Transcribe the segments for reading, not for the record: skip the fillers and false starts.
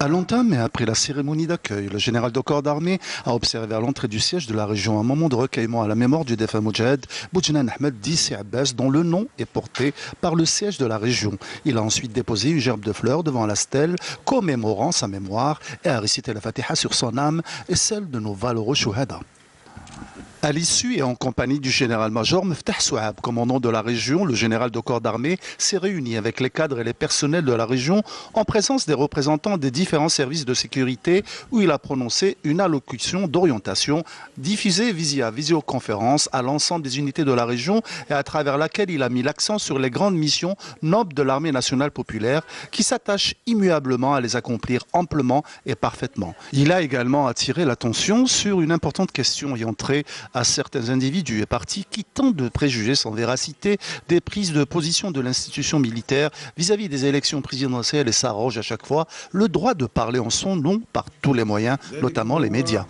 À l'entame et après la cérémonie d'accueil, le général de corps d'armée a observé à l'entrée du siège de la région un moment de recueillement à la mémoire du défunt Moudjahid Boudjnan Ahmed Dissi Abbas, dont le nom est porté par le siège de la région. Il a ensuite déposé une gerbe de fleurs devant la stèle commémorant sa mémoire et a récité la Fatiha sur son âme et celle de nos valeureux chouhada. À l'issue et en compagnie du général-major Meftah Souab, commandant de la région, le général de corps d'armée s'est réuni avec les cadres et les personnels de la région en présence des représentants des différents services de sécurité où il a prononcé une allocution d'orientation diffusée via visioconférence à l'ensemble des unités de la région et à travers laquelle il a mis l'accent sur les grandes missions nobles de l'armée nationale populaire qui s'attache immuablement à les accomplir amplement et parfaitement. Il a également attiré l'attention sur une importante question ayant trait à certains individus et partis qui tentent de préjuger sans véracité des prises de position de l'institution militaire vis-à-vis des élections présidentielles et s'arrogent à chaque fois le droit de parler en son nom par tous les moyens, notamment les médias.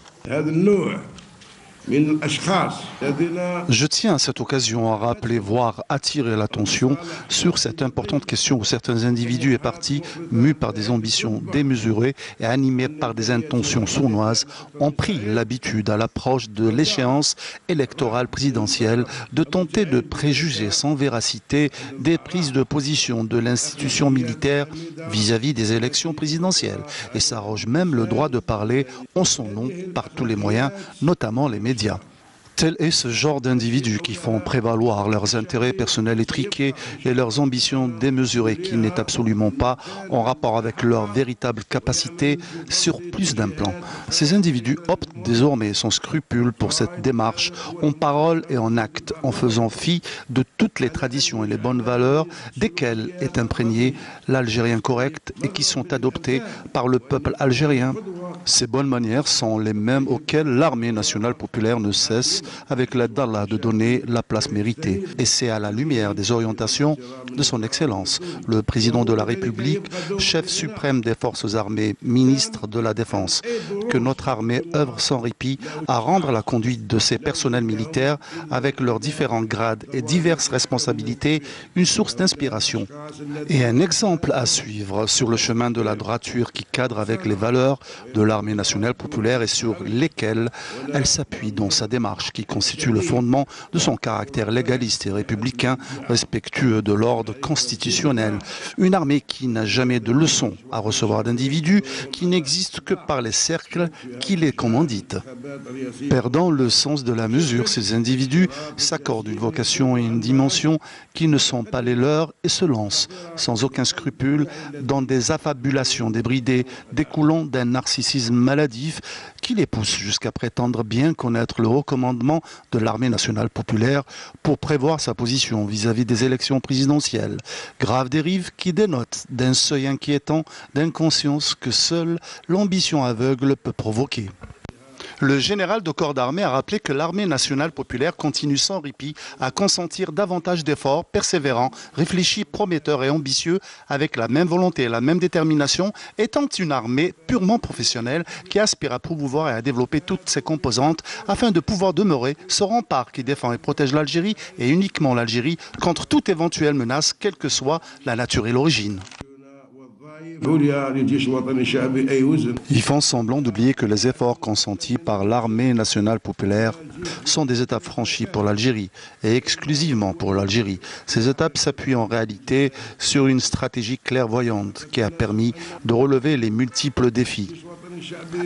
Je tiens à cette occasion à rappeler, voire attirer l'attention sur cette importante question où certains individus et partis, mus par des ambitions démesurées et animés par des intentions sournoises, ont pris l'habitude à l'approche de l'échéance électorale présidentielle de tenter de préjuger sans véracité des prises de position de l'institution militaire vis-à-vis des élections présidentielles et s'arrogent même le droit de parler en son nom par tous les moyens, notamment les médias. Tel est ce genre d'individus qui font prévaloir leurs intérêts personnels étriqués et leurs ambitions démesurées qui n'est absolument pas en rapport avec leur véritable capacité sur plus d'un plan. Ces individus optent désormais sans scrupule pour cette démarche en parole et en acte, en faisant fi de toutes les traditions et les bonnes valeurs desquelles est imprégné l'Algérien correct et qui sont adoptées par le peuple algérien. Ces bonnes manières sont les mêmes auxquelles l'armée nationale populaire ne cesse, avec l'aide d'Allah, de donner la place méritée. Et c'est à la lumière des orientations de son Excellence, le président de la République, chef suprême des forces armées, ministre de la Défense, que notre armée œuvre sans répit à rendre la conduite de ses personnels militaires, avec leurs différents grades et diverses responsabilités, une source d'inspiration et un exemple à suivre sur le chemin de la droiture qui cadre avec les valeurs de l'armée nationale populaire et sur lesquelles elle s'appuie dans sa démarche qui constitue le fondement de son caractère légaliste et républicain, respectueux de l'ordre constitutionnel. Une armée qui n'a jamais de leçons à recevoir d'individus qui n'existent que par les cercles qui les commanditent. Perdant le sens de la mesure, ces individus s'accordent une vocation et une dimension qui ne sont pas les leurs et se lancent sans aucun scrupule dans des affabulations débridées découlant d'un narcissisme maladif qui les pousse jusqu'à prétendre bien connaître le haut commandement de l'armée nationale populaire pour prévoir sa position vis-à-vis des élections présidentielles. Grave dérive qui dénote d'un seuil inquiétant d'inconscience que seule l'ambition aveugle peut provoquer. Le général de corps d'armée a rappelé que l'armée nationale populaire continue sans répit à consentir davantage d'efforts persévérants, réfléchis, prometteurs et ambitieux avec la même volonté et la même détermination, étant une armée purement professionnelle qui aspire à promouvoir et à développer toutes ses composantes afin de pouvoir demeurer ce rempart qui défend et protège l'Algérie et uniquement l'Algérie contre toute éventuelle menace, quelle que soit la nature et l'origine. Ils font semblant d'oublier que les efforts consentis par l'armée nationale populaire sont des étapes franchies pour l'Algérie et exclusivement pour l'Algérie. Ces étapes s'appuient en réalité sur une stratégie clairvoyante qui a permis de relever les multiples défis.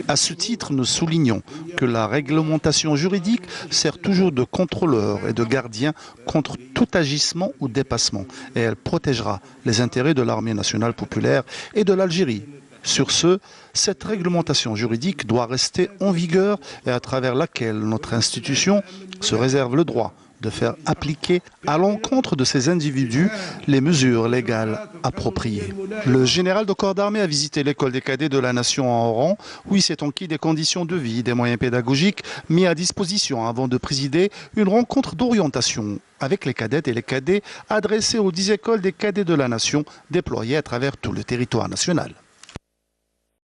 À ce titre, nous soulignons que la réglementation juridique sert toujours de contrôleur et de gardien contre tout agissement ou dépassement et elle protégera les intérêts de l'armée nationale populaire et de l'Algérie. Sur ce, cette réglementation juridique doit rester en vigueur et à travers laquelle notre institution se réserve le droit de faire appliquer à l'encontre de ces individus les mesures légales appropriées. Le général de corps d'armée a visité l'école des cadets de la nation en Oran, où il s'est enquis des conditions de vie, des moyens pédagogiques mis à disposition avant de présider une rencontre d'orientation avec les cadettes et les cadets adressée aux 10 écoles des cadets de la nation déployées à travers tout le territoire national.